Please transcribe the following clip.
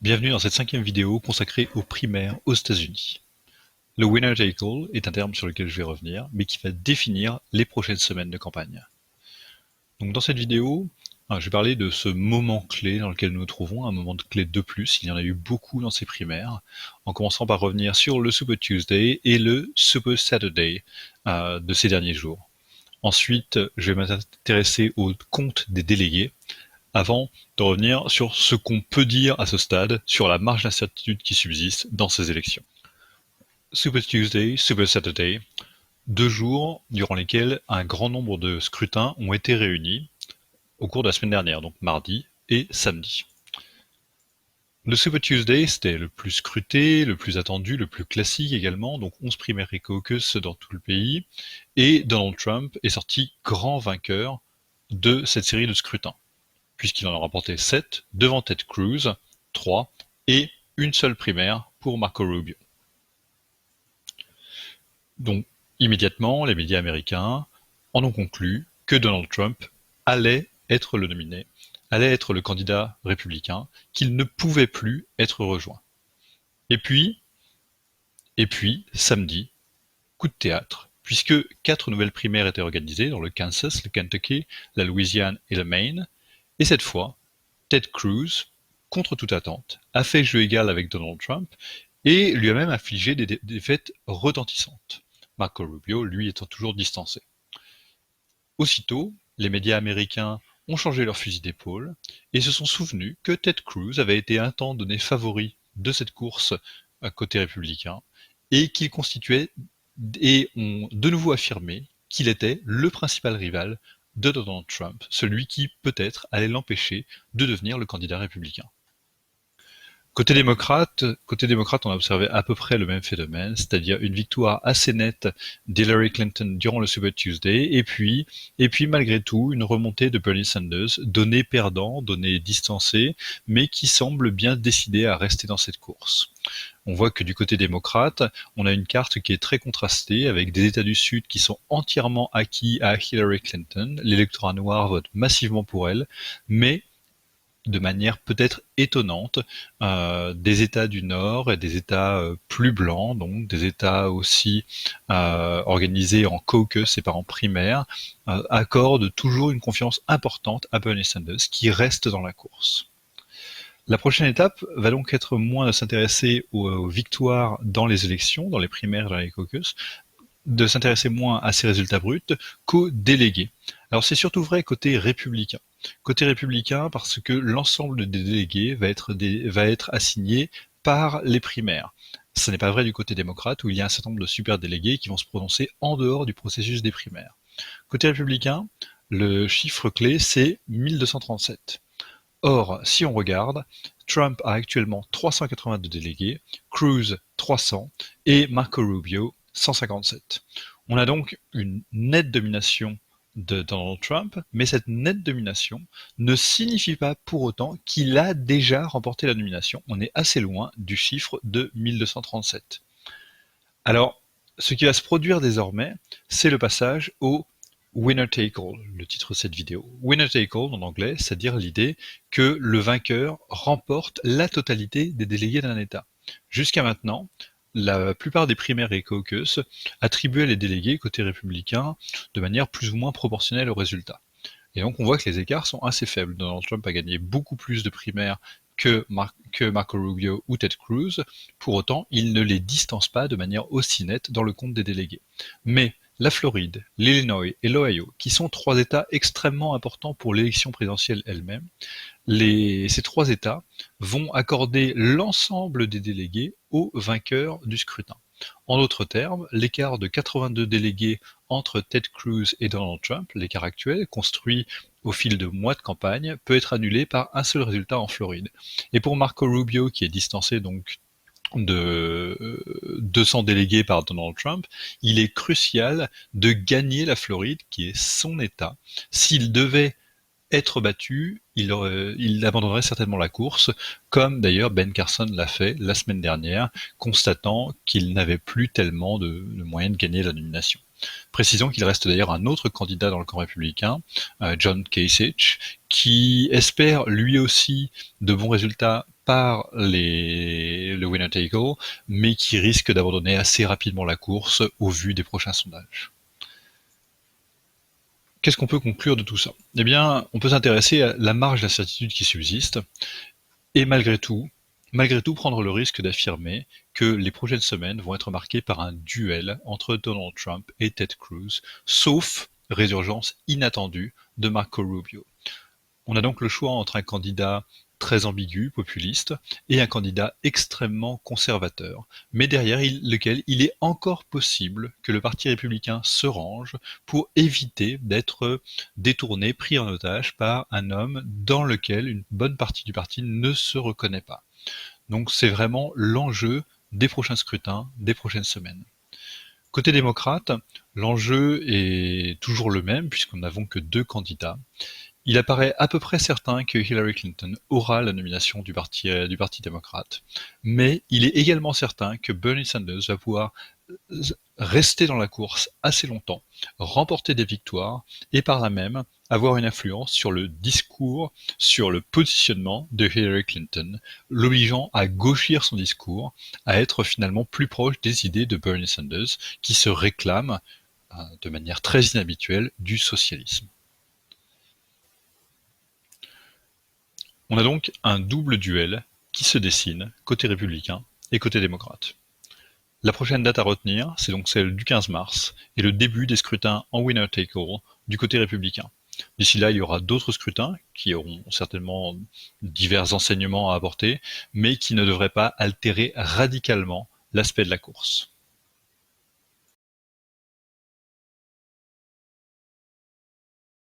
Bienvenue dans cette 5e vidéo consacrée aux primaires aux États-Unis. Le winner take all est un terme sur lequel je vais revenir, mais qui va définir les prochaines semaines de campagne. Donc dans cette vidéo, je vais parler de ce moment clé dans lequel nous nous trouvons, un moment de clé de plus. Il y en a eu beaucoup dans ces primaires, en commençant par revenir sur le Super Tuesday et le Super Saturday de ces derniers jours. Ensuite, je vais m'intéresser au compte des délégués, avant de revenir sur ce qu'on peut dire à ce stade sur la marge d'incertitude qui subsiste dans ces élections. Super Tuesday, Super Saturday, 2 jours durant lesquels un grand nombre de scrutins ont été réunis au cours de la semaine dernière, donc mardi et samedi. Le Super Tuesday, c'était le plus scruté, le plus attendu, le plus classique également, donc 11 primaires et caucus dans tout le pays, et Donald Trump est sorti grand vainqueur de cette série de scrutins, puisqu'il en a remporté 7 devant Ted Cruz, 3, et une seule primaire pour Marco Rubio. Donc, immédiatement, les médias américains en ont conclu que Donald Trump allait être le nominé, allait être le candidat républicain, qu'il ne pouvait plus être rejoint. Et puis, samedi, coup de théâtre, puisque 4 nouvelles primaires étaient organisées dans le Kansas, le Kentucky, la Louisiane et le Maine, et cette fois, Ted Cruz, contre toute attente, a fait jeu égal avec Donald Trump et lui a même infligé des défaites retentissantes. Marco Rubio, lui, étant toujours distancé. Aussitôt, les médias américains ont changé leur fusil d'épaule et se sont souvenus que Ted Cruz avait été un temps donné favori de cette course à côté républicain et qu'il constituait et ont de nouveau affirmé qu'il était le principal rival de Donald Trump, celui qui peut-être allait l'empêcher de devenir le candidat républicain. Côté démocrate, on a observé à peu près le même phénomène, c'est-à-dire une victoire assez nette d'Hillary Clinton durant le Super Tuesday, et puis malgré tout une remontée de Bernie Sanders, donné perdant, donné distancé, mais qui semble bien décidé à rester dans cette course. On voit que du côté démocrate, on a une carte qui est très contrastée, avec des États du Sud qui sont entièrement acquis à Hillary Clinton, l'électorat noir vote massivement pour elle, mais de manière peut-être étonnante, des États du Nord et des États plus blancs, donc des États aussi organisés en caucus et pas en primaire, accordent toujours une confiance importante à Bernie Sanders, qui reste dans la course. La prochaine étape va donc être moins de s'intéresser aux victoires dans les élections, dans les primaires, dans les caucus, de s'intéresser moins à ces résultats bruts qu'aux délégués. Alors c'est surtout vrai côté républicain. Côté républicain, parce que l'ensemble des délégués va être assigné par les primaires. Ce n'est pas vrai du côté démocrate, où il y a un certain nombre de super délégués qui vont se prononcer en dehors du processus des primaires. Côté républicain, le chiffre clé, c'est 1237. Or, si on regarde, Trump a actuellement 382 délégués, Cruz 300 et Marco Rubio 157. On a donc une nette domination de Donald Trump, mais cette nette domination ne signifie pas pour autant qu'il a déjà remporté la nomination. On est assez loin du chiffre de 1237. Alors, ce qui va se produire désormais, c'est le passage au winner take all, le titre de cette vidéo. Winner take all en anglais, c'est-à-dire l'idée que le vainqueur remporte la totalité des délégués d'un État. Jusqu'à maintenant, la plupart des primaires et caucus attribuaient les délégués côté républicain de manière plus ou moins proportionnelle au résultat. Et donc on voit que les écarts sont assez faibles. Donald Trump a gagné beaucoup plus de primaires que Marco Rubio ou Ted Cruz. Pour autant, il ne les distance pas de manière aussi nette dans le compte des délégués. Mais la Floride, l'Illinois et l'Ohio, qui sont 3 États extrêmement importants pour l'élection présidentielle elle-même, ces 3 États vont accorder l'ensemble des délégués aux vainqueurs du scrutin. En d'autres termes, l'écart de 82 délégués entre Ted Cruz et Donald Trump, l'écart actuel, construit au fil de mois de campagne, peut être annulé par un seul résultat en Floride. Et pour Marco Rubio, qui est distancé donc de 200 délégués par Donald Trump, il est crucial de gagner la Floride, qui est son État. S'il devait être battu, il abandonnerait certainement la course, comme d'ailleurs Ben Carson l'a fait la semaine dernière, constatant qu'il n'avait plus tellement de moyens de gagner la nomination. Précisons qu'il reste d'ailleurs un autre candidat dans le camp républicain, John Kasich, qui espère lui aussi de bons résultats par le winner take all, mais qui risque d'abandonner assez rapidement la course au vu des prochains sondages. Qu'est-ce qu'on peut conclure de tout ça? Eh bien, on peut s'intéresser à la marge d'incertitude qui subsiste, et malgré tout prendre le risque d'affirmer que les prochaines semaines vont être marquées par un duel entre Donald Trump et Ted Cruz, sauf résurgence inattendue de Marco Rubio. On a donc le choix entre un candidat très ambigu, populiste, et un candidat extrêmement conservateur, mais derrière lequel il est encore possible que le Parti républicain se range pour éviter d'être détourné, pris en otage par un homme dans lequel une bonne partie du parti ne se reconnaît pas. Donc c'est vraiment l'enjeu des prochains scrutins, des prochaines semaines. Côté démocrate, l'enjeu est toujours le même puisqu'on n'avons que 2 candidats. Il apparaît à peu près certain que Hillary Clinton aura la nomination du Parti démocrate, mais il est également certain que Bernie Sanders va pouvoir rester dans la course assez longtemps, remporter des victoires et par là même avoir une influence sur le discours, sur le positionnement de Hillary Clinton, l'obligeant à gauchir son discours, à être finalement plus proche des idées de Bernie Sanders qui se réclame de manière très inhabituelle du socialisme. On a donc un double duel qui se dessine côté républicain et côté démocrate. La prochaine date à retenir, c'est donc celle du 15 mars et le début des scrutins en winner-take-all du côté républicain. D'ici là, il y aura d'autres scrutins qui auront certainement divers enseignements à apporter, mais qui ne devraient pas altérer radicalement l'aspect de la course.